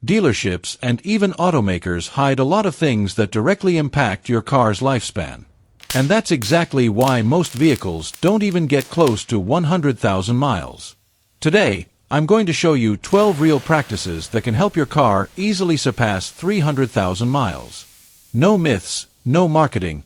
Dealerships and even automakers hide a lot of things that directly impact your car's lifespan. And that's exactly why most vehicles don't even get close to 100,000 miles. Today, I'm going to show you 12 real practices that can help your car easily surpass 300,000 miles. No myths, no marketing,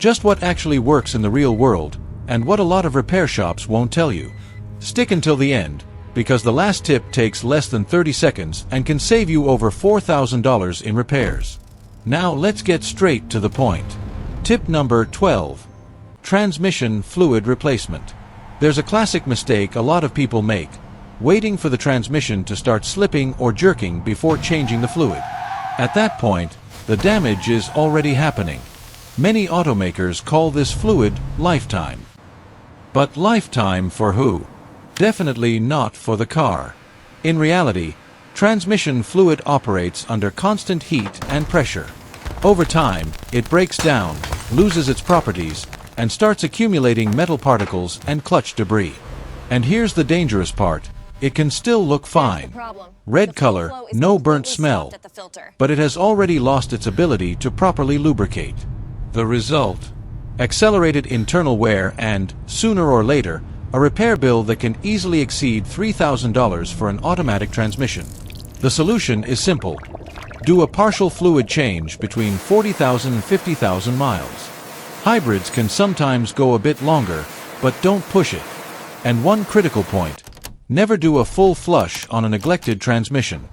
just what actually works in the real world, and what a lot of repair shops won't tell you. Stick until the end, because the last tip takes less than 30 seconds and can save you over $4,000 in repairs. Now let's get straight to the point. Tip number 12. Transmission fluid replacement. There's a classic mistake a lot of people make, waiting for the transmission to start slipping or jerking before changing the fluid. At that point, the damage is already happening. Many automakers call this fluid lifetime. But lifetime for who? Definitely not for the car. In reality, transmission fluid operates under constant heat and pressure. Over time, it breaks down, loses its properties, and starts accumulating metal particles and clutch debris. And here's the dangerous part. It can still look fine. Red color, no burnt smell, but it has already lost its ability to properly lubricate. The result? Accelerated internal wear and, sooner or later, a repair bill that can easily exceed $3,000 for an automatic transmission. The solution is simple. Do a partial fluid change between 40,000 and 50,000 miles. Hybrids can sometimes go a bit longer, but don't push it. And one critical point. Never do a full flush on a neglected transmission.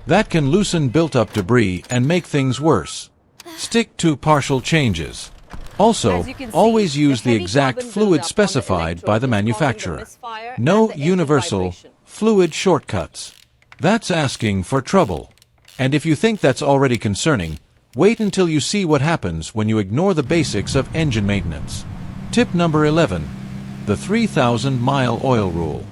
That can loosen built-up debris and make things worse. Stick to partial changes. Also, always use the exact fluid specified by the manufacturer. No universal fluid shortcuts. That's asking for trouble. And if you think that's already concerning, wait until you see what happens when you ignore the basics of engine maintenance. Tip number 11. The 3,000-mile oil rule.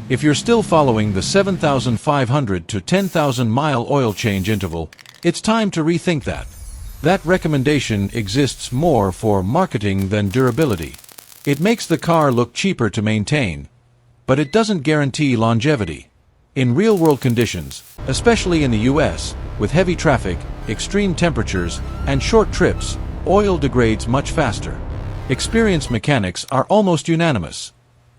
If you're still following the 7,500 to 10,000-mile oil change interval, it's time to rethink that. That recommendation exists more for marketing than durability. It makes the car look cheaper to maintain, but it doesn't guarantee longevity. In real-world conditions, especially in the US, with heavy traffic, extreme temperatures, and short trips, oil degrades much faster. Experienced mechanics are almost unanimous.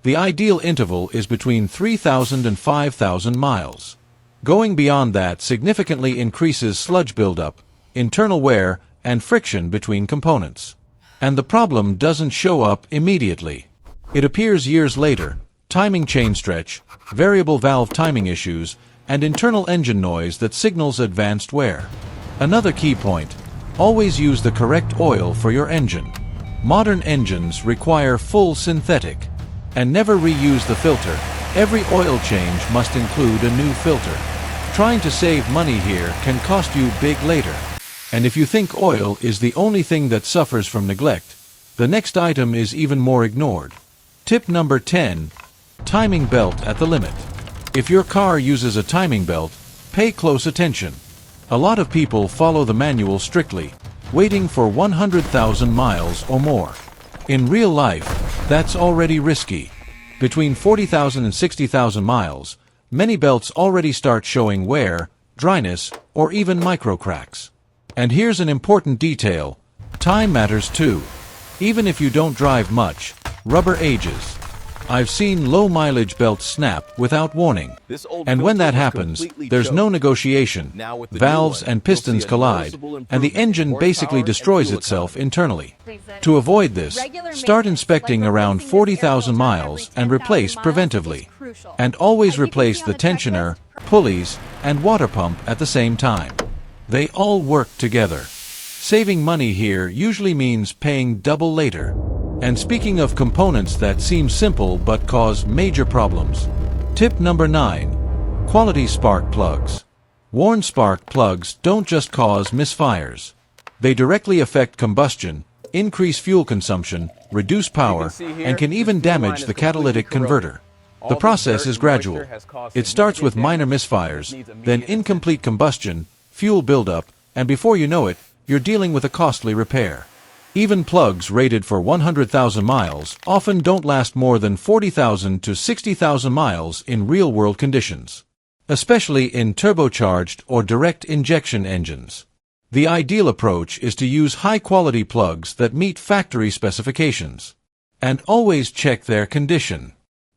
The ideal interval is between 3,000 and 5,000 miles. Going beyond that significantly increases sludge buildup, internal wear, and friction between components. And the problem doesn't show up immediately. It appears years later: timing chain stretch, variable valve timing issues, and internal engine noise that signals advanced wear. Another key point: always use the correct oil for your engine. Modern engines require full synthetic. And never reuse the filter. Every oil change must include a new filter. Trying to save money here can cost you big later. And if you think oil is the only thing that suffers from neglect, the next item is even more ignored. Tip number 10. Timing belt at the limit. If your car uses a timing belt, pay close attention. A lot of people follow the manual strictly, waiting for 100,000 miles or more. In real life, that's already risky. Between 40,000 and 60,000 miles, many belts already start showing wear, dryness, or even micro cracks. And here's an important detail: time matters too. Even if you don't drive much, rubber ages. I've seen low-mileage belts snap without warning. And when that happens, there's no negotiation. Valves and pistons collide, and the engine basically destroys itself internally. To avoid this, start inspecting around 40,000 miles and replace preventively. And always replace the tensioner, pulleys, and water pump at the same time. They all work together. Saving money here usually means paying double later. And speaking of components that seem simple but cause major problems. Tip number 9. Quality spark plugs. Worn spark plugs don't just cause misfires. They directly affect combustion, increase fuel consumption, reduce power, and can even damage the catalytic converter. The process is gradual. It starts with minor misfires, then incomplete combustion, fuel buildup, and before you know it, you're dealing with a costly repair. Even plugs rated for 100,000 miles often don't last more than 40,000 to 60,000 miles in real-world conditions. especially in turbocharged or direct injection engines. The ideal approach is to use high-quality plugs that meet factory specifications. And always check their condition.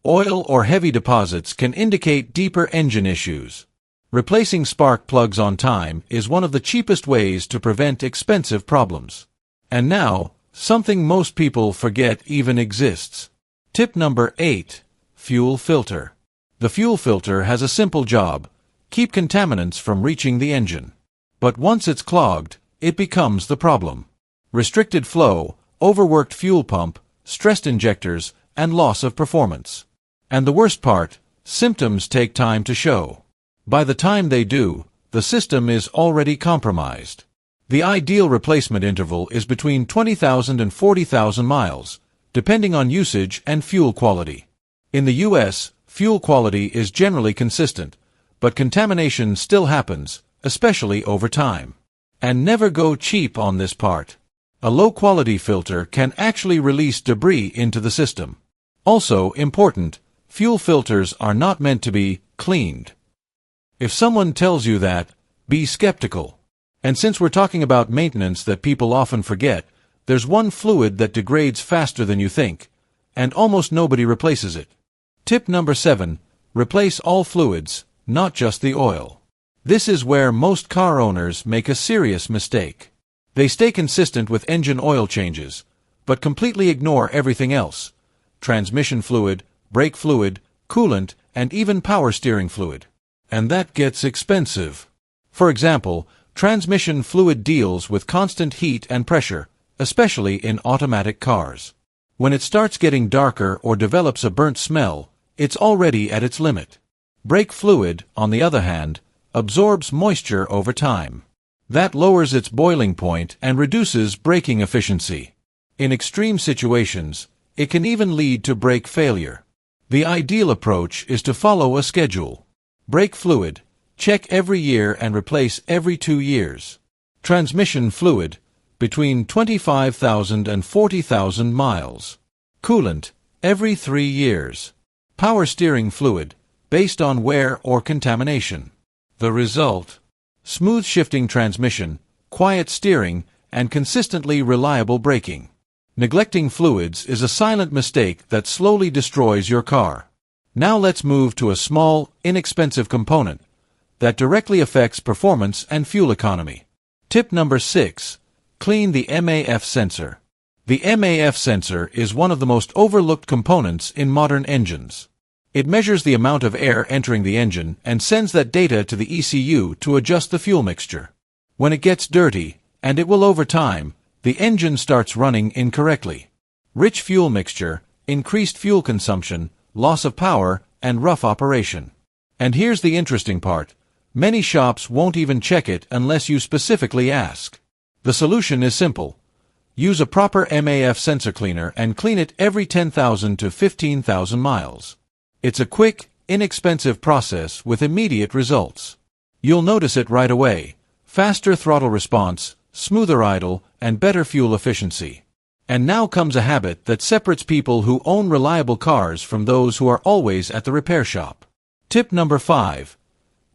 Oil or heavy deposits can indicate deeper engine issues. Replacing spark plugs on time is one of the cheapest ways to prevent expensive problems. And now, something most people forget even exists. Tip number 8. Fuel filter. The fuel filter has a simple job: keep contaminants from reaching the engine. But once it's clogged, it becomes the problem. Restricted flow, overworked fuel pump, stressed injectors, and loss of performance. And the worst part, symptoms take time to show. By the time they do, the system is already compromised. The ideal replacement interval is between 20,000 and 40,000 miles, depending on usage and fuel quality. In the US, fuel quality is generally consistent, but contamination still happens, especially over time. And never go cheap on this part. A low-quality filter can actually release debris into the system. Also important, fuel filters are not meant to be cleaned. If someone tells you that, be skeptical. And since we're talking about maintenance that people often forget, there's one fluid that degrades faster than you think, and almost nobody replaces it. Tip number 7. Replace all fluids, not just the oil. This is where most car owners make a serious mistake. They stay consistent with engine oil changes, but completely ignore everything else: transmission fluid, brake fluid, coolant, and even power steering fluid. And that gets expensive. For example, transmission fluid deals with constant heat and pressure, especially in automatic cars. When it starts getting darker or develops a burnt smell, it's already at its limit. Brake fluid, on the other hand, absorbs moisture over time. That lowers its boiling point and reduces braking efficiency. In extreme situations, it can even lead to brake failure. The ideal approach is to follow a schedule. Brake fluid, check every year and replace every 2 years. Transmission fluid, between 25,000 and 40,000 miles. Coolant, every 3 years. Power steering fluid, based on wear or contamination. The result: smooth shifting transmission, quiet steering, and consistently reliable braking. Neglecting fluids is a silent mistake that slowly destroys your car. Now let's move to a small, inexpensive component that directly affects performance and fuel economy. Tip number 6. Clean the MAF sensor. The MAF sensor is one of the most overlooked components in modern engines. It measures the amount of air entering the engine and sends that data to the ECU to adjust the fuel mixture. When it gets dirty, and it will over time, the engine starts running incorrectly. Rich fuel mixture, increased fuel consumption, loss of power, and rough operation. And here's the interesting part: many shops won't even check it unless you specifically ask. The solution is simple. Use a proper MAF sensor cleaner and clean it every 10,000 to 15,000 miles. It's a quick, inexpensive process with immediate results. You'll notice it right away: faster throttle response, smoother idle, and better fuel efficiency. And now comes a habit that separates people who own reliable cars from those who are always at the repair shop. Tip number 5.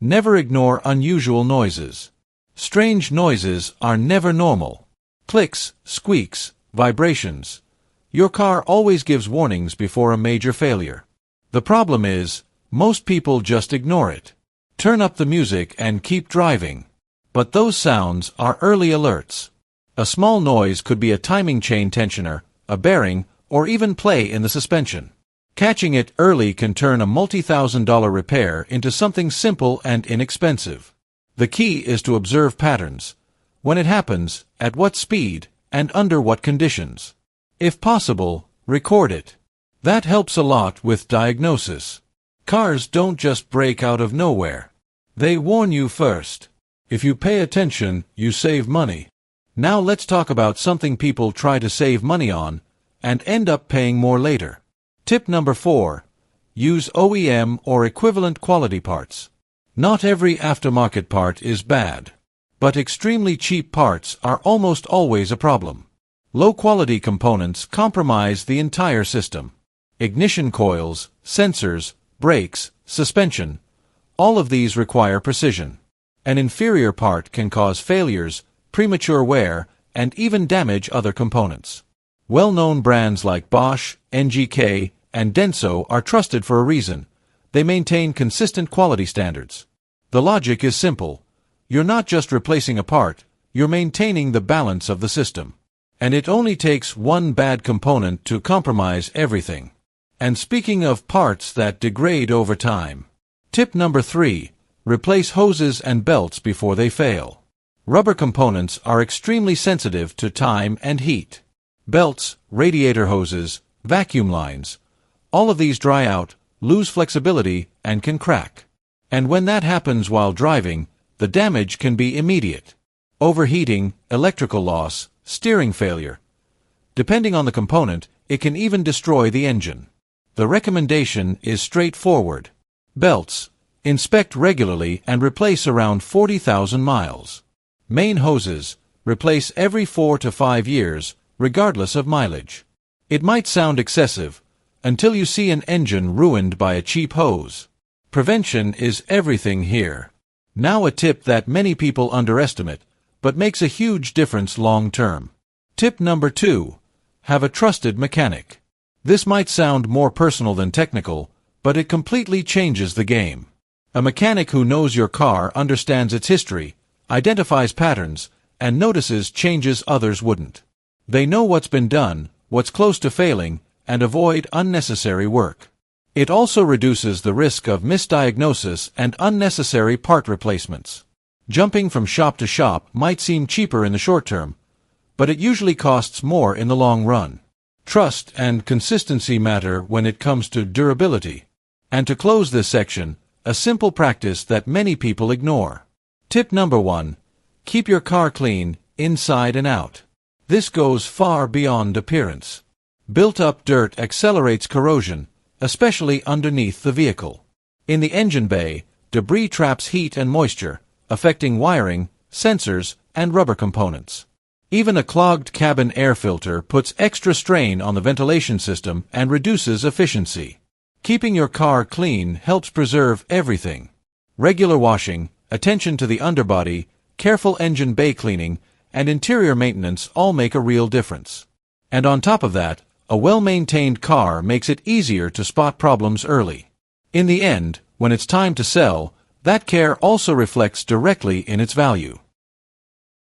Never ignore unusual noises. Strange noises are never normal. Clicks, squeaks, vibrations. Your car always gives warnings before a major failure. The problem is, most people just ignore it. Turn up the music and keep driving. But those sounds are early alerts. A small noise could be a timing chain tensioner, a bearing, or even play in the suspension. Catching it early can turn a multi-thousand-dollar repair into something simple and inexpensive. The key is to observe patterns. When it happens, at what speed, and under what conditions. If possible, record it. That helps a lot with diagnosis. Cars don't just break out of nowhere. They warn you first. If you pay attention, you save money. Now let's talk about something people try to save money on, and end up paying more later. Tip number 4. Use OEM or equivalent quality parts. Not every aftermarket part is bad. But extremely cheap parts are almost always a problem. Low-quality components compromise the entire system. Ignition coils, sensors, brakes, suspension. All of these require precision. An inferior part can cause failures, premature wear, and even damage other components. Well-known brands like Bosch, NGK, and Denso are trusted for a reason. They maintain consistent quality standards. The logic is simple. You're not just replacing a part, you're maintaining the balance of the system. And it only takes one bad component to compromise everything. And speaking of parts that degrade over time. Tip number 3. Replace hoses and belts before they fail. Rubber components are extremely sensitive to time and heat. Belts, radiator hoses, vacuum lines. All of these dry out, lose flexibility, and can crack. And when that happens while driving, the damage can be immediate. Overheating, electrical loss, steering failure. Depending on the component, it can even destroy the engine. The recommendation is straightforward. Belts. Inspect regularly and replace around 40,000 miles. Main hoses. Replace every 4 to 5 years, regardless of mileage. It might sound excessive, until you see an engine ruined by a cheap hose. Prevention is everything here. Now a tip that many people underestimate, but makes a huge difference long term. Tip number 2. Have a trusted mechanic. This might sound more personal than technical, but it completely changes the game. A mechanic who knows your car understands its history, identifies patterns, and notices changes others wouldn't. They know what's been done, what's close to failing, and avoid unnecessary work. It also reduces the risk of misdiagnosis and unnecessary part replacements. Jumping from shop to shop might seem cheaper in the short term, but it usually costs more in the long run. Trust and consistency matter when it comes to durability. And to close this section, a simple practice that many people ignore. Tip number 1. Keep your car clean, inside and out. This goes far beyond appearance. Built-up dirt accelerates corrosion, especially underneath the vehicle. In the engine bay, debris traps heat and moisture, affecting wiring, sensors, and rubber components. Even a clogged cabin air filter puts extra strain on the ventilation system and reduces efficiency. Keeping your car clean helps preserve everything. Regular washing, attention to the underbody, careful engine bay cleaning, and interior maintenance all make a real difference. And on top of that, a well-maintained car makes it easier to spot problems early. In the end, when it's time to sell, that care also reflects directly in its value.